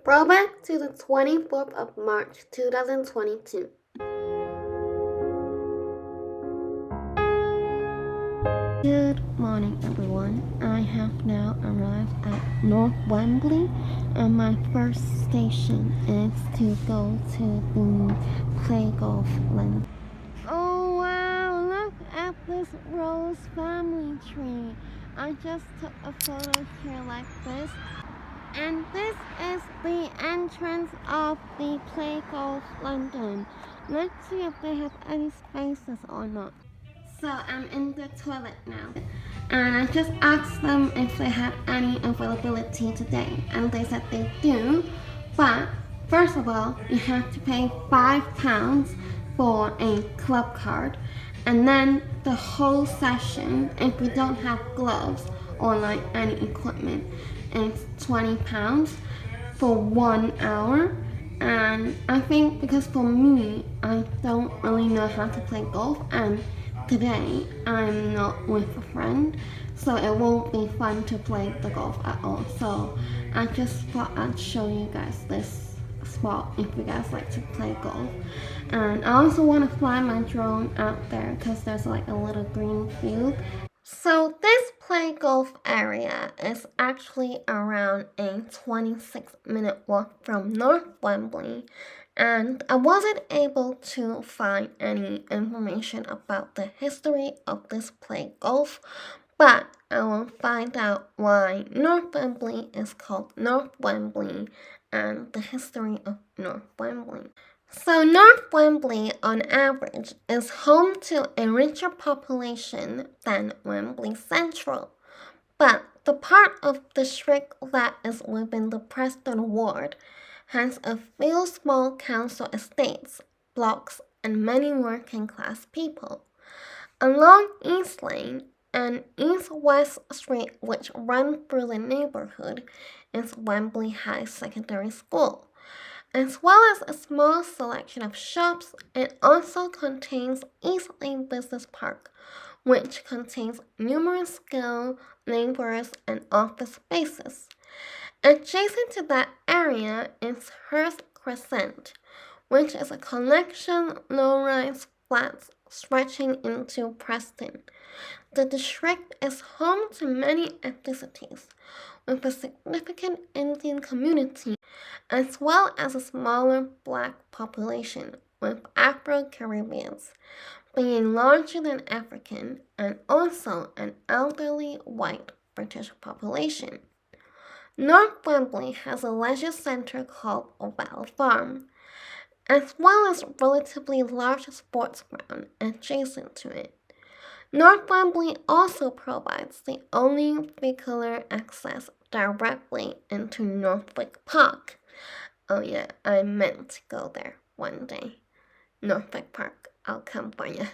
Throwback to the 24th of March 2022. Good morning, everyone. I have now arrived at North Wembley, and my first station is to go to the Playgolf London. Oh wow, look at this rose family tree. I just took a photo here like this. And this is the entrance of the Playgolf London. Let's see if they have any spaces or not. So I'm in the toilet now, and I just asked them if they had any availability today, and they said they do, but first of all, you have to pay £5 for a club card, and then the whole session, if you don't have gloves or like any equipment, it's £20 for 1 hour. And I think because for me, I don't really know how to play golf, and today I'm not with a friend, so it won't be fun to play the golf at all. So I just thought I'd show you guys this spot if you guys like to play golf. And I also want to fly my drone out there because there's like a little green field. So this play golf area is actually around a 26-minute walk from North Wembley, and I wasn't able to find any information about the history of this play golf, but I will find out why North Wembley is called North Wembley and the history of North Wembley. So North Wembley, on average, is home to a richer population than Wembley Central, but the part of the district that is within the Preston ward has a few small council estates, blocks, and many working-class people. Along East Lane and East-West Street, which run through the neighborhood, is Wembley High Secondary School. As well as a small selection of shops, it also contains East Lane Business Park, which contains numerous skilled laborers and office spaces. Adjacent to that area is Hurst Crescent, which is a collection of low-rise flats stretching into Preston. The district is home to many ethnicities, with a significant Indian community, as well as a smaller black population, with Afro-Caribbeans being larger than African, and also an elderly white British population. North Wembley has a leisure centre called Oval Farm, as well as a relatively large sports ground adjacent to it. North Wembley also provides the only vehicular access directly into Northwick Park. Oh yeah, I meant to go there one day. Northwick Park, I'll come for you.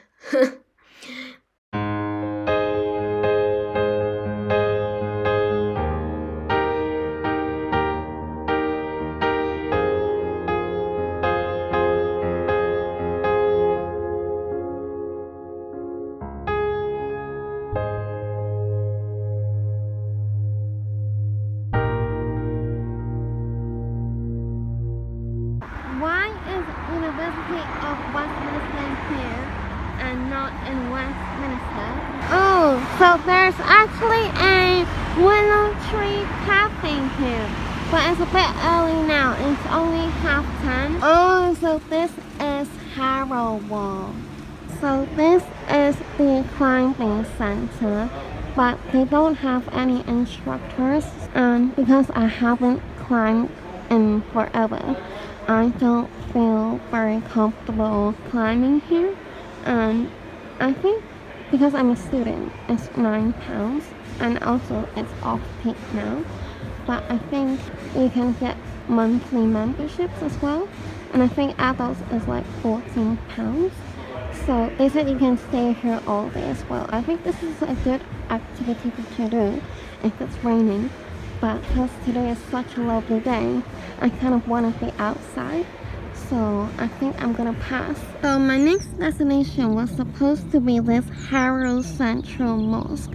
Why is University of Westminster here and not in Westminster? Oh, so there's actually a Willow tree cafe here, but it's a bit early now. It's only 10:30. Oh, so this is Harrow Wall. So this is the climbing center, but they don't have any instructors, and because I haven't climbed in forever, I don't feel very comfortable climbing here, and I think because I'm a student, it's £9, and also it's off peak now, but I think you can get monthly memberships as well, and I think adults is like £14. So they said you can stay here all day as well. I think this is a good activity to do if it's raining, but because today is such a lovely day, I kind of want to be outside. so I think I'm gonna pass. So my next destination was supposed to be this Harrow Central Mosque,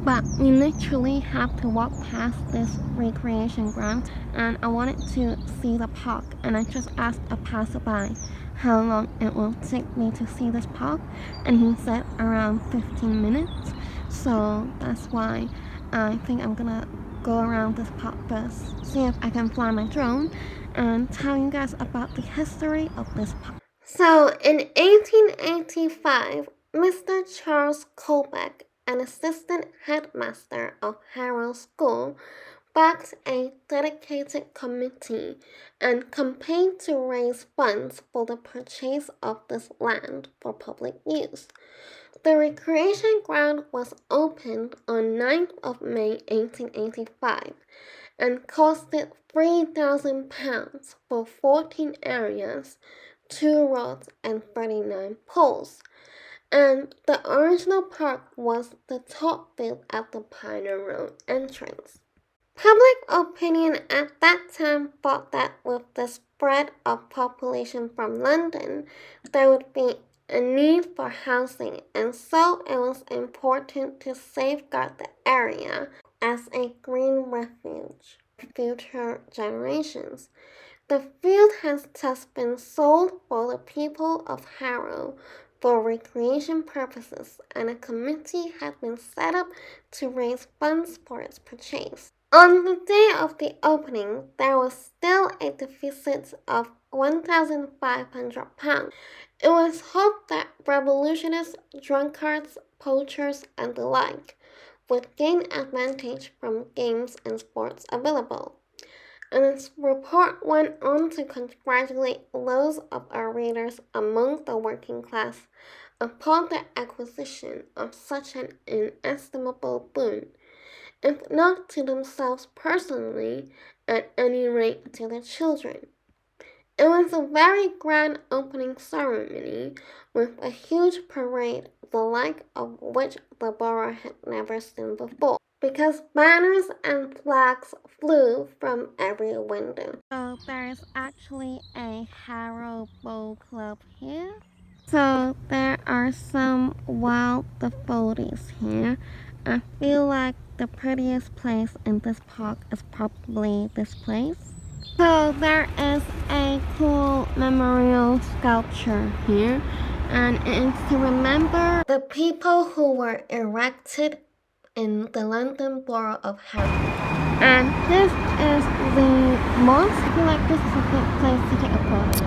but we literally have to walk past this recreation ground, and I wanted to see the park, and I just asked a passerby how long it will take me to see this park, and he said around 15 minutes. So that's why I think I'm gonna go around this park first, see if I can fly my drone, and tell you guys about the history of this park. So in 1885, Mr. Charles Colbeck, an assistant headmaster of Harrow School, backed a dedicated committee and campaigned to raise funds for the purchase of this land for public use. The recreation ground was opened on 9th of May 1885 and costed £3,000 for 14 areas, 2 roads and 39 poles. And the original park was the top field at the Pioneer Road entrance. Public opinion at that time thought that with the spread of population from London, there would be a need for housing, and so it was important to safeguard the area as a green refuge for future generations. The field has thus been sold for the people of Harrow for recreation purposes, and a committee had been set up to raise funds for its purchase. On the day of the opening, there was still a deficit of £1,500. It was hoped that revolutionists, drunkards, poachers, and the like would gain advantage from games and sports available. And its report went on to congratulate those of our readers among the working class upon the acquisition of such an inestimable boon, if not to themselves personally, at any rate to their children. It was a very grand opening ceremony with a huge parade, the like of which the borough had never seen before, because banners and flags flew from every window. So there is actually a Harrow Bowl Club here. So there are some wild daffodils here. I feel like the prettiest place in this park is probably this place. So there is a cool memorial sculpture here, and it is to remember the people who were erected in the London borough of Harrow. And this is the mosque. I feel like this is a good place to take a photo.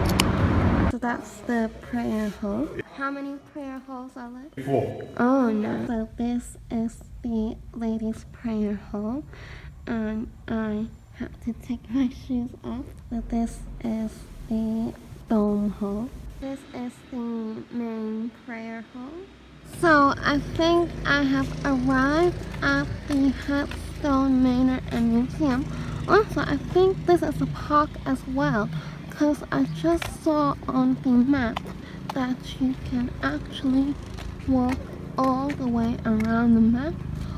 So that's the prayer hall. How many prayer halls are there? 4. Oh no. So this is the ladies' prayer hall, and I have to take my shoes off. So this is the dome hall. This is the main prayer hall. So I think I have arrived at the Headstone Manor and Museum. Also, I think this is a park as well, because I just saw on the map that you can actually walk all the way around the map.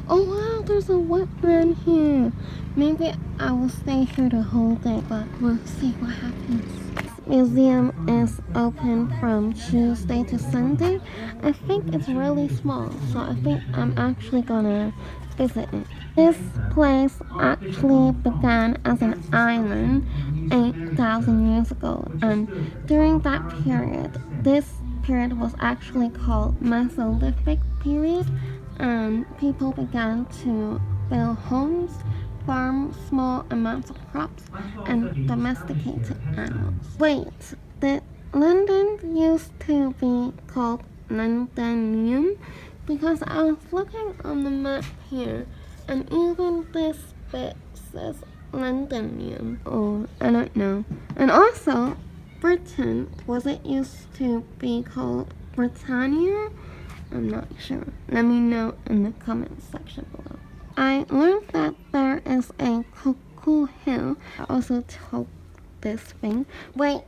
Oh wow, there's a wetland here. Maybe I will stay here the whole day, but we'll see what happens. This museum is open from Tuesday to Sunday. I think it's really small, so I think I'm actually gonna visit it. This place actually began as an island 8,000 years ago, and during that period, this period was actually called Mesolithic period, and people began to build homes, farm small amounts of crops, and domesticated animals. Wait, did London used to be called Londonium? Because I was looking on the map here, and even this bit says Londonium, or I don't know. And also, Britain, was it used to be called Britannia? I'm not sure. Let me know in the comments section below. I learned that there is a Cuckoo Hill. I also told this thing. Wait,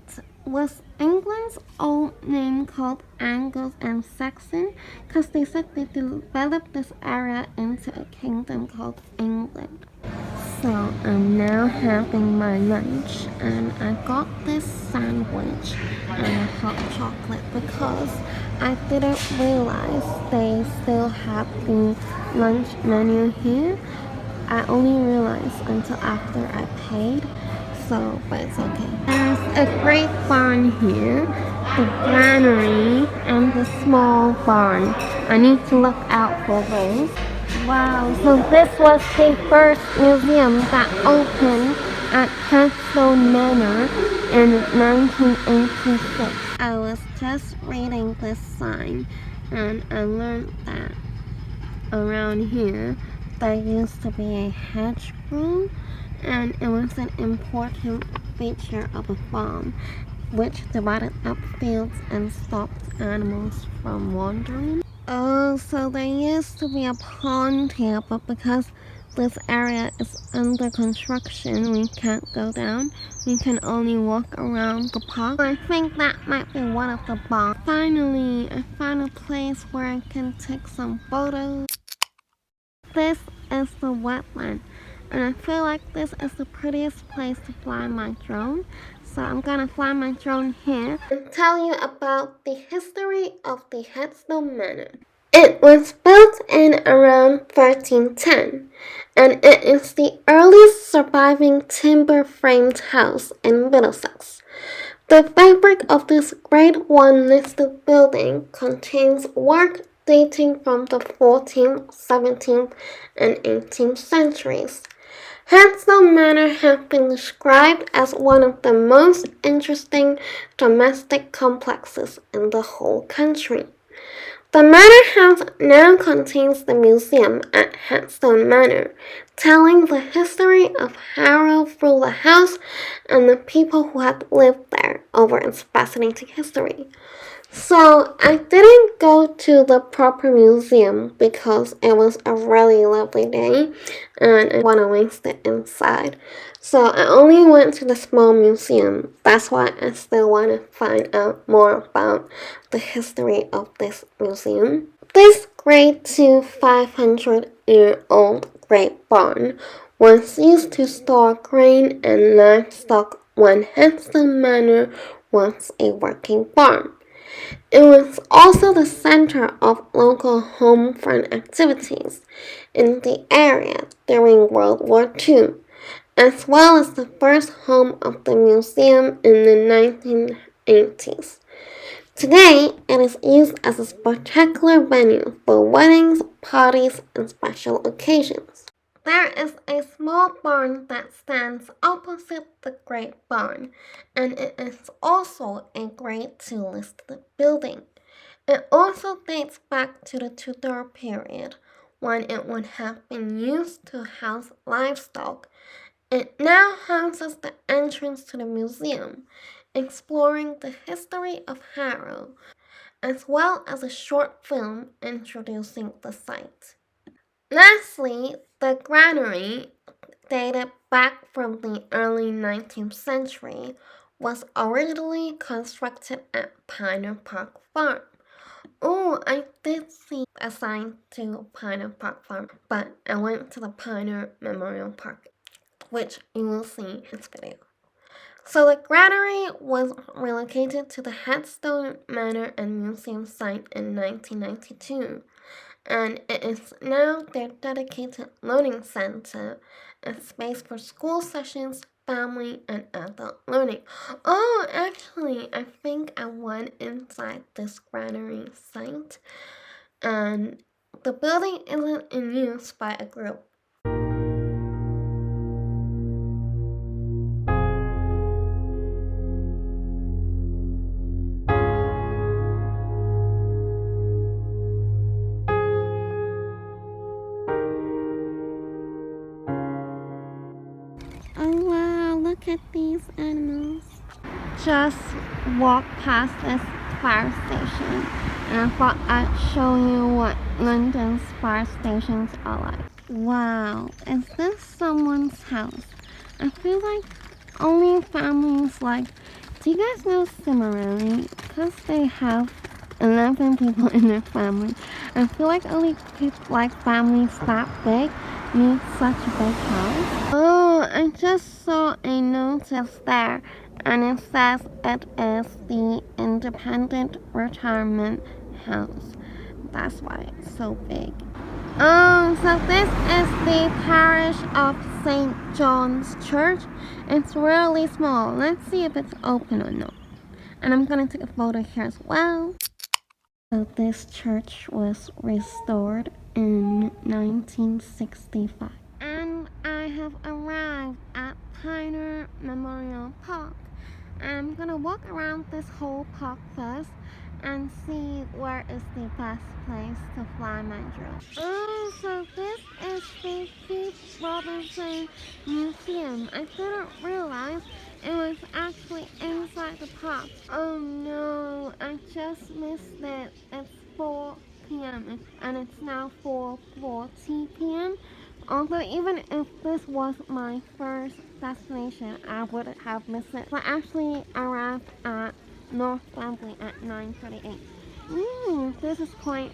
was England's old name called Angles and Saxon? Because they said they developed this area into a kingdom called England. So I'm now having my lunch, and I got this sandwich and a hot chocolate because I didn't realize they still have the lunch menu here. I only realized until after I paid, so but it's okay. There's a great barn here, the granary, and the small barn. I need to look out for those. Wow, so this was the first museum that opened at Headstone Manor in 1986. I was just reading this sign and I learned that around here there used to be a hedgerow, and it was an important feature of a farm which divided up fields and stopped animals from wandering. Oh, so there used to be a pond here, but because this area is under construction, we can't go down. We can only walk around the park. I think that might be one of the ponds. Finally, I found a place where I can take some photos. This is the wetland, and I feel like this is the prettiest place to fly my drone. So I'm gonna fly my drone here and tell you about the history of the Headstone Manor. It was built in around 1310, and it is the earliest surviving timber-framed house in Middlesex. The fabric of this Grade 1 listed building contains work dating from the 14th, 17th, and 18th centuries. Headstone Manor has been described as one of the most interesting domestic complexes in the whole country. The Manor House now contains the museum at Headstone Manor, telling the history of Harrow through the house and the people who had lived there over its fascinating history. So I didn't go to the proper museum because it was a really lovely day and I want to waste it inside. So I only went to the small museum. That's why I still want to find out more about the history of this museum. This Grade 2 500-year-old Great Barn was used to store grain and livestock when Headstone Manor was a working farm. It was also the center of local home front activities in the area during World War II, as well as the first home of the museum in the 1980s. Today, it is used as a spectacular venue for weddings, parties, and special occasions. There is a small barn that stands opposite the Great Barn, and it is also a Grade 2 listed building. It also dates back to the Tudor period, when it would have been used to house livestock. It now houses the entrance to the museum, exploring the history of Harrow, as well as a short film introducing the site. Lastly, the granary, dated back from the early 19th century, was originally constructed at Pioneer Park Farm. Oh, I did see a sign to Pioneer Park Farm, but I went to the Pioneer Memorial Park, which you will see in this video. So the granary was relocated to the Headstone Manor and Museum site in 1992. And it is now their dedicated learning center, a space for school sessions, family, and adult learning. Oh, actually, I think I went inside this granary site, and the building isn't in use by a group. Oh wow, look at these animals. Just walked past this fire station and I thought I'd show you what London's fire stations are like. Wow, is this someone's house? I feel like only families like, do you guys know Cimarelli? Because they have 11 people in their family. I feel like only people like families that big need such a big house. Oh, I just saw a notice there, and it says it is the Independent Retirement House. That's why it's so big. Oh, so this is the Parish of St. John's Church. It's really small. Let's see if it's open or not. And I'm gonna take a photo here as well. So this church was restored in 1965. And I have arrived at Pioneer Memorial Park. I'm gonna walk around this whole park first and see where is the best place to fly my drone. Oh, so this is the Keith Robinson Museum. I didn't realize it was actually inside the park. Oh no, I just missed it. It's 4 p.m. and it's now 4:40 p.m. Although even if this was my first destination, I would have missed it. So I actually arrived at North Wembley at 9:38. This is quite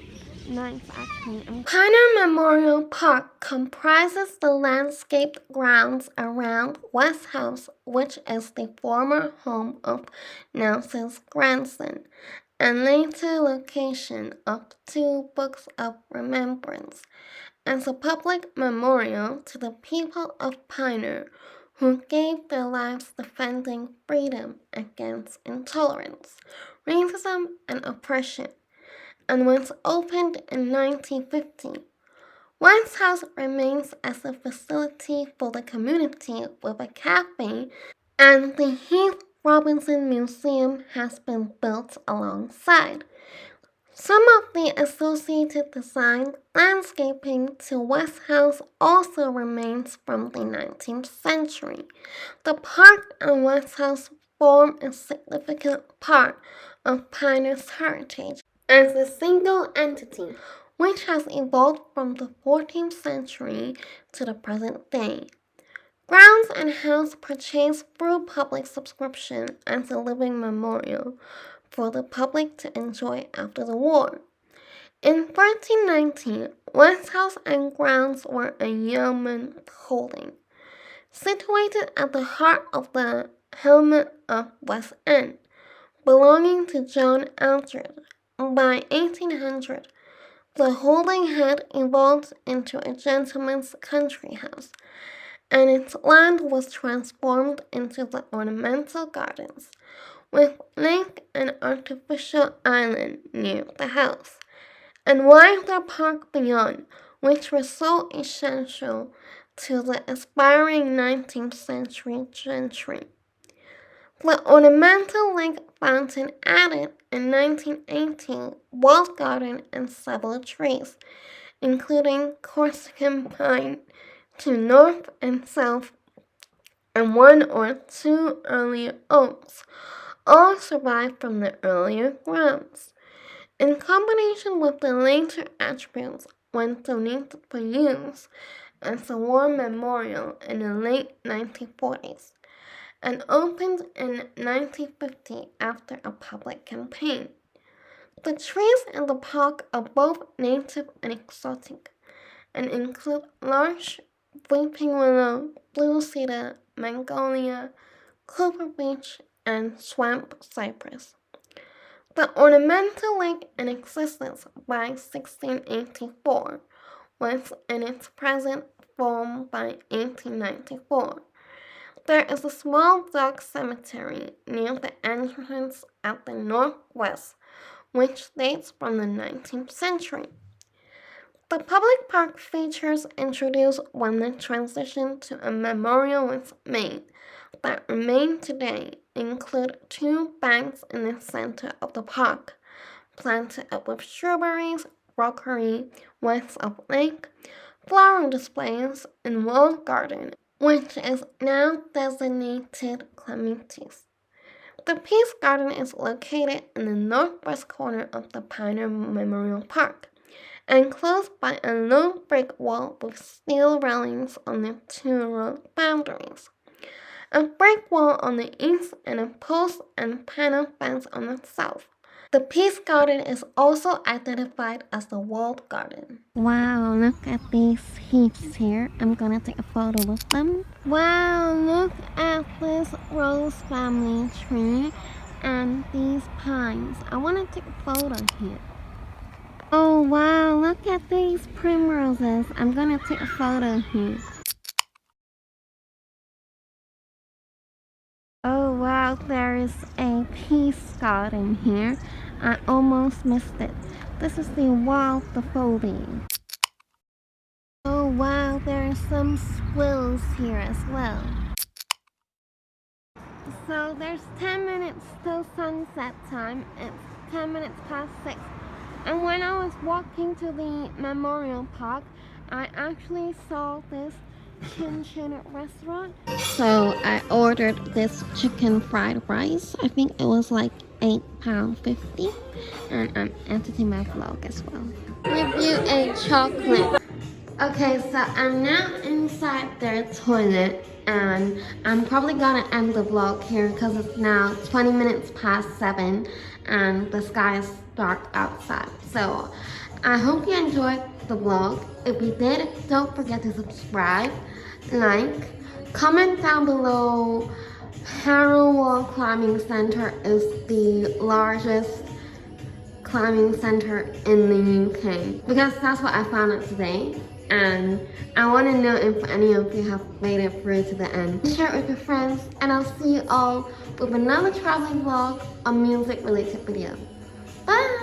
nice actually. Pioneer Memorial Park comprises the landscaped grounds around West House, which is the former home of Nelson's grandson, and later location of 2 books of remembrance, as a public memorial to the people of Pioneer who gave their lives defending freedom against intolerance, racism, and oppression, and was opened in 1950. West House remains as a facility for the community with a cafe, and the Heath Robinson Museum has been built alongside. Some of the associated design landscaping to West House also remains from the 19th century. The park and West House form a significant part of Pioneer's heritage as a single entity, which has evolved from the 14th century to the present day. Grounds and house purchased through public subscription as a living memorial for the public to enjoy after the war. In 1319, West House and grounds were a yeoman holding, situated at the heart of the hamlet of West End, belonging to John Aldred. By 1800, the holding had evolved into a gentleman's country house, and its land was transformed into the ornamental gardens, with lake and artificial island near the house, and wider park beyond, which were so essential to the aspiring 19th century gentry. The ornamental lake fountain added in 1918 walled garden and several trees, including Corsican pine to north and south, and 1 or 2 earlier oaks, all survived from the earlier grounds. In combination with the later attributes when donated for use as a war memorial in the late 1940s, and opened in 1950 after a public campaign. The trees in the park are both native and exotic, and include large weeping willow, blue cedar, magnolia, clover beech, and swamp cypress. The ornamental lake in existence by 1684 was in its present form by 1894. There is a small dog cemetery near the entrance at the northwest, which dates from the 19th century. The public park features introduced when the transition to a memorial was made that remain today include 2 banks in the center of the park, planted up with strawberries, rockery west of lake, flower displays, and walled garden, which is now designated Clementi's. The Peace Garden is located in the northwest corner of the Pioneer Memorial Park, enclosed by a low brick wall with steel railings on the 2 road boundaries, a brick wall on the east, and a post and panel fence on the south. The Peace Garden is also identified as the walled garden. Wow, look at these heaps here. I'm gonna take a photo with them. Wow, look at this rose family tree and these pines. I wanna take a photo here. Oh wow, look at these primroses. I'm gonna take a photo here. Oh wow, there is a peace garden here. I almost missed it. This is the wild daffodil. Oh wow, there are some squirrels here as well. So there's 10 minutes till sunset time. It's 10 minutes past 6. And when I was walking to the memorial park, I actually saw this chin restaurant. So I ordered this chicken fried rice. I think it was like £8.50. And I'm editing my vlog as well. Review a chocolate. Okay, so I'm now inside their toilet and I'm probably gonna end the vlog here because it's now 20 minutes past 7 and the sky is dark outside. So I hope you enjoyed the vlog. If you did, don't forget to subscribe, like, comment down below. Harrow Wall Climbing Centre is the largest climbing center in the UK because that's what I found out today. And I want to know if any of you have made it through to the end. Share it with your friends and I'll see you all with another traveling vlog or music related video. Bye!